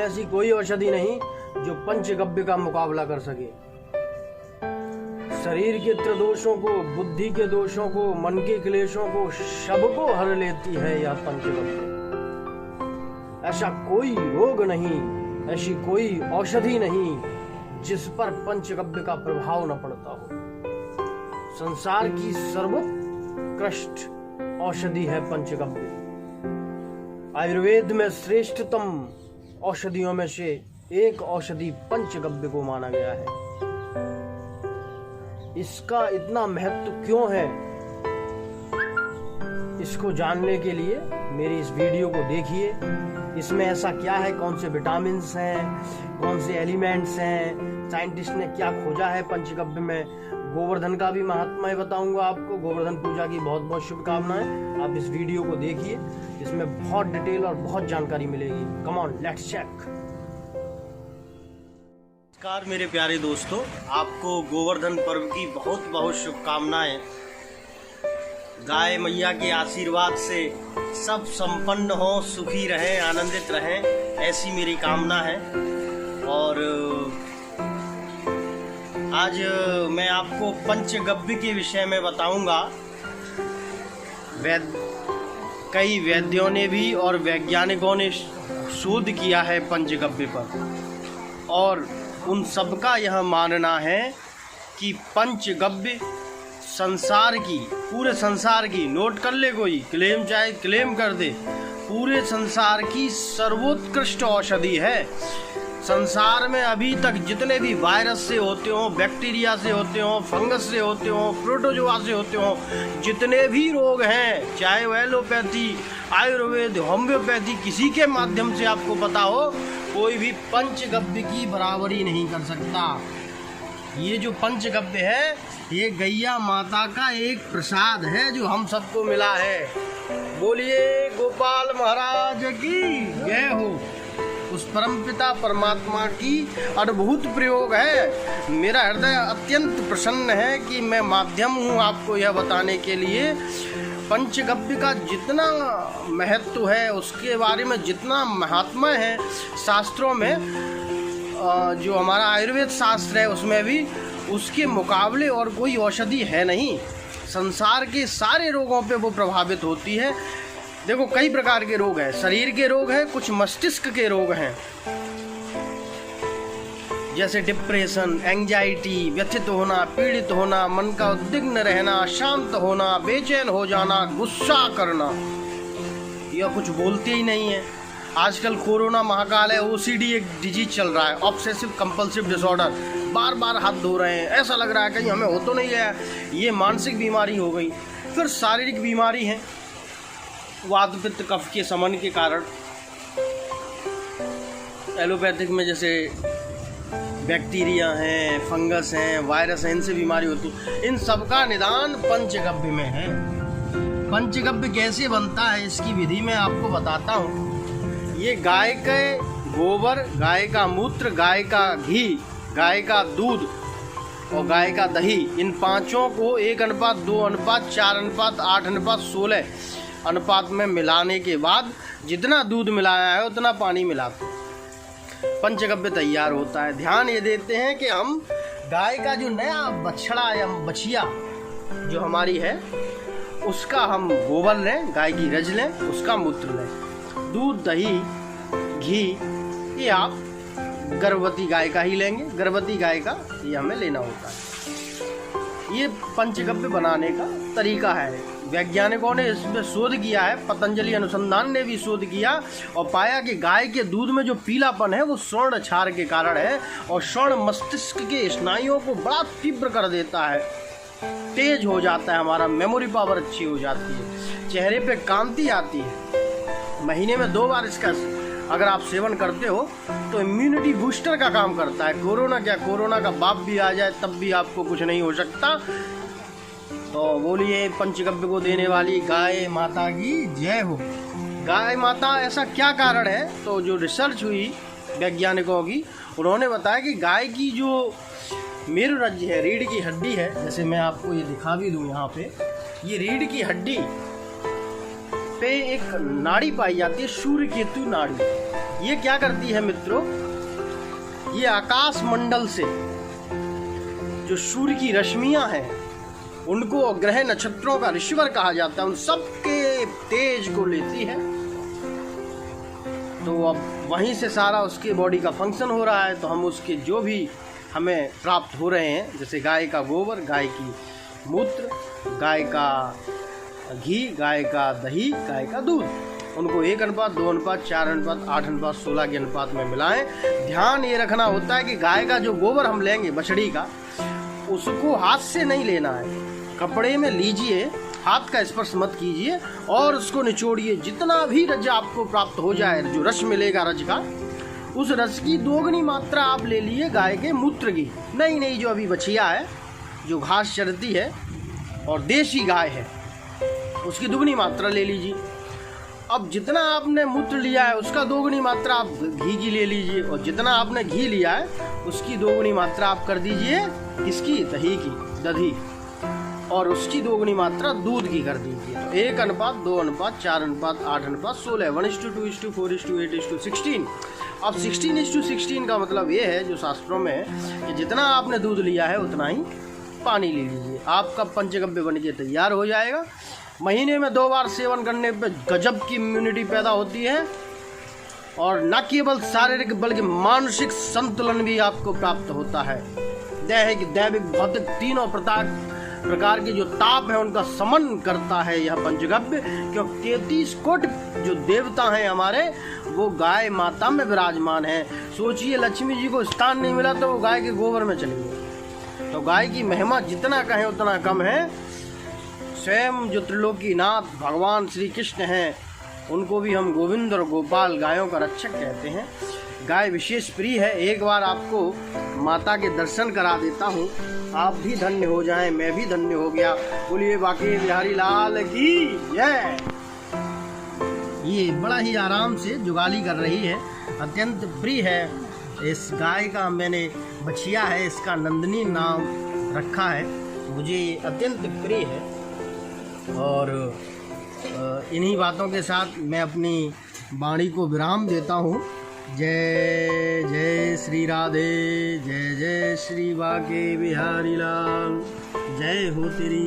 में ऐसी कोई औषधि नहीं जो पंचगव्य का मुकाबला कर सके। शरीर के त्रिदोषों को, बुद्धि के दोषों को, मन के क्लेशों को सबको हर लेती है यह पंचगव्य। ऐसा कोई रोग नहीं, ऐसी कोई औषधि नहीं जिस पर पंचगव्य का प्रभाव न पड़ता हो। संसार की सर्वोत्कृष्ट औषधि है पंचगव्य। आयुर्वेद में श्रेष्ठतम औषधियों में से एक औषधि पंचगव्य को माना गया है। इसका इतना महत्व क्यों है, इसको जानने के लिए मेरी इस वीडियो को देखिए। इसमें ऐसा क्या है, कौन से विटामिन्स हैं, कौन से एलिमेंट्स हैं, साइंटिस्ट ने क्या खोजा है पंचगव्य में। गोवर्धन का भी महात्म्य बताऊंगा आपको। गोवर्धन पूजा की बहुत बहुत शुभकामनाएं। आप इस वीडियो को देखिए, इसमें बहुत डिटेल और बहुत जानकारी मिलेगी। Come on, let's check. नमस्कार मेरे प्यारे दोस्तों, आपको गोवर्धन पर्व की बहुत बहुत शुभकामनाएं। गाय मैया के आशीर्वाद से सब संपन्न हो, सुखी रहें, आनंदित रहें, ऐसी मेरी कामना है। और आज मैं आपको पंचगव्य के विषय में बताऊंगा। कई वैद्यों ने भी और वैज्ञानिकों ने शोध किया है पंचगव्य पर, और उन सबका यह मानना है कि पंचगव्य संसार की, पूरे संसार की, नोट कर ले कोई, क्लेम चाहे क्लेम कर दे, पूरे संसार की सर्वोत्कृष्ट औषधि है। संसार में अभी तक जितने भी वायरस से होते हो, बैक्टीरिया से होते हो, फंगस से होते हो, प्रोटोजोआ से होते हो, जितने भी रोग हैं, चाहे वो एलोपैथी, आयुर्वेद, होम्योपैथी, किसी के माध्यम से आपको पता हो, कोई भी पंचगव्य की बराबरी नहीं कर सकता। ये जो पंचगव्य है, ये गैया माता का एक प्रसाद है जो हम सबको मिला है। बोलिए गोपाल महाराज की जय हो। उस परमपिता परमात्मा की अद्भुत प्रयोग है। मेरा हृदय अत्यंत प्रसन्न है कि मैं माध्यम हूँ आपको यह बताने के लिए। पंचगव्य का जितना महत्व है, उसके बारे में जितना महात्म्य है शास्त्रों में, जो हमारा आयुर्वेद शास्त्र है उसमें भी उसके मुकाबले और कोई औषधि है नहीं। संसार के सारे रोगों पे वो प्रभावित होती है। देखो, कई प्रकार के रोग हैं, शरीर के रोग हैं, कुछ मस्तिष्क के रोग हैं, जैसे डिप्रेशन, एंजाइटी, व्यथित होना, पीड़ित होना, मन का उद्विग्न रहना, शांत होना, बेचैन हो जाना, गुस्सा करना, यह कुछ बोलते ही नहीं है। आजकल कोरोना महाकाल है, ओसीडी एक डिजीज चल रहा है, ऑब्सेसिव कंपल्सिव डिसऑर्डर। बार बार हाथ धो रहे हैं, ऐसा लग रहा है कहीं हमें हो तो नहीं है। ये मानसिक बीमारी हो गई। फिर शारीरिक बीमारी है, वात पित्त कफ के समन के कारण। एलोपैथिक में जैसे बैक्टीरिया हैं, फंगस हैं, वायरस हैं, इनसे बीमारी होती है। इन सबका निदान पंचगव्य में है। पंचगव्य कैसे बनता है, इसकी विधि मैं आपको बताता हूँ। ये गाय के गोबर, गाय का मूत्र, गाय का घी, गाय का दूध और गाय का दही, इन पांचों को 1:2, 4:, 8:, 16 अनुपात में मिलाने के बाद जितना दूध मिलाया है उतना पानी मिलाते हैं, पंचगव्य तैयार होता है। ध्यान ये देते हैं कि हम गाय का जो नया बछड़ा या बछिया जो हमारी है, उसका हम गोबर लें, गाय की रज लें, उसका मूत्र लें। दूध, दही, घी ये आप गर्भवती गाय का ही लेंगे, गर्भवती गाय का ये हमें लेना होता है। ये पंचगव्य बनाने का तरीका है। वैज्ञानिकों ने इसमें शोध किया है, पतंजलि अनुसंधान ने भी शोध किया और पाया कि गाय के दूध में जो पीलापन है वो स्वर्ण क्षार के कारण है, और स्वर्ण मस्तिष्क के स्नायुओं को बड़ा तीव्र कर देता है, तेज हो जाता है, हमारा मेमोरी पावर अच्छी हो जाती है, चेहरे पे कांति आती है। महीने में 2 बार इसका अगर आप सेवन करते हो तो इम्यूनिटी बूस्टर का काम करता है। कोरोना क्या, कोरोना का बाप भी आ जाए तब भी आपको कुछ नहीं हो सकता। तो बोलिए पंचगव्य को देने वाली गाय माता की जय हो। गाय माता, ऐसा क्या कारण है? तो जो रिसर्च हुई वैज्ञानिकों की, उन्होंने बताया कि गाय की जो मेरुरज्ज है, रीढ़ की हड्डी है, जैसे मैं आपको ये दिखा भी दूं यहाँ पे, ये रीढ़ की हड्डी पे एक नाड़ी पाई जाती है, सूर्य केतु नाड़ी। ये क्या करती है मित्रों, ये आकाश मंडल से जो सूर्य की रश्मियां हैं उनको ग्रह नक्षत्रों का ऋषिवर कहा जाता है, उन सबके तेज को लेती है। तो अब वहीं से सारा उसके बॉडी का फंक्शन हो रहा है। तो हम उसके जो भी हमें प्राप्त हो रहे हैं, जैसे गाय का गोबर, गाय की मूत्र, गाय का घी, गाय का दही, गाय का दूध, उनको 1 अनुपात, 2 अनुपात, 4 अनुपात, 8 अनुपात, 16 के अनुपात में मिलाएं। ध्यान ये रखना होता है कि गाय का जो गोबर हम लेंगे बछड़ी का, उसको हाथ से नहीं लेना है, कपड़े में लीजिए, हाथ का स्पर्श मत कीजिए और उसको निचोड़िए। जितना भी रज आपको प्राप्त हो जाए, जो रस मिलेगा रज का, उस रस की 2 गुनी मात्रा आप ले लिए गाय के मूत्र की। नहीं जो अभी बछिया है, जो घास चरती है और देशी गाय है, उसकी 2 गुनी मात्रा ले लीजिए। अब जितना आपने मूत्र लिया है उसका 2 गुनी मात्रा आप घी की ले लीजिए, और जितना आपने घी लिया है उसकी 2 गुनी मात्रा आप कर दीजिए किसकी, दही की, दधी, और उसकी 2 गुनी मात्रा दूध की कर दीजिए। तो 1 अनुपात, 2 अनुपात, 4 अनुपात, 8 अनुपात, 16, 1:2:4:8:16। अब 16:16 का मतलब ये है जो शास्त्रों में है कि जितना आपने दूध लिया है उतना ही पानी ले लीजिए, आपका पंचगव्य बन के तैयार हो जाएगा। महीने में 2 बार सेवन करने पे गजब की इम्यूनिटी पैदा होती है, और न केवल शारीरिक बल्कि मानसिक संतुलन भी आपको प्राप्त होता है। दैहिक, दैविक, भौतिक तीनों प्रकार के जो ताप है उनका समन करता है यह पंचगव्य। क्योंकि 33 कोटि जो देवता हैं हमारे, वो गाय माता में विराजमान है। सोचिए, लक्ष्मी जी को स्थान नहीं मिला तो वो गाय के गोबर में चली गई। तो गाय की महिमा जितना कहें उतना कम है। स्वयं जो त्रिलोकीनाथ भगवान श्री कृष्ण हैं, उनको भी हम गोविंद और गोपाल, गायों का रक्षक कहते हैं। गाय विशेष प्रिय है। एक बार आपको माता के दर्शन करा देता हूँ, आप भी धन्य हो जाएं, मैं भी धन्य हो गया। बोलिए बांके बिहारी लाल की जय। ये बड़ा ही आराम से जुगाली कर रही है, अत्यंत प्रिय है। इस गाय का मैंने बछिया है, इसका नंदिनी नाम रखा है, मुझे ये अत्यंत प्रिय है। और इन्हीं बातों के साथ मैं अपनी वाणी को विराम देता हूँ। जय जय श्री राधे, जय जय श्री बांके बिहारी लाल, जय हो तेरी।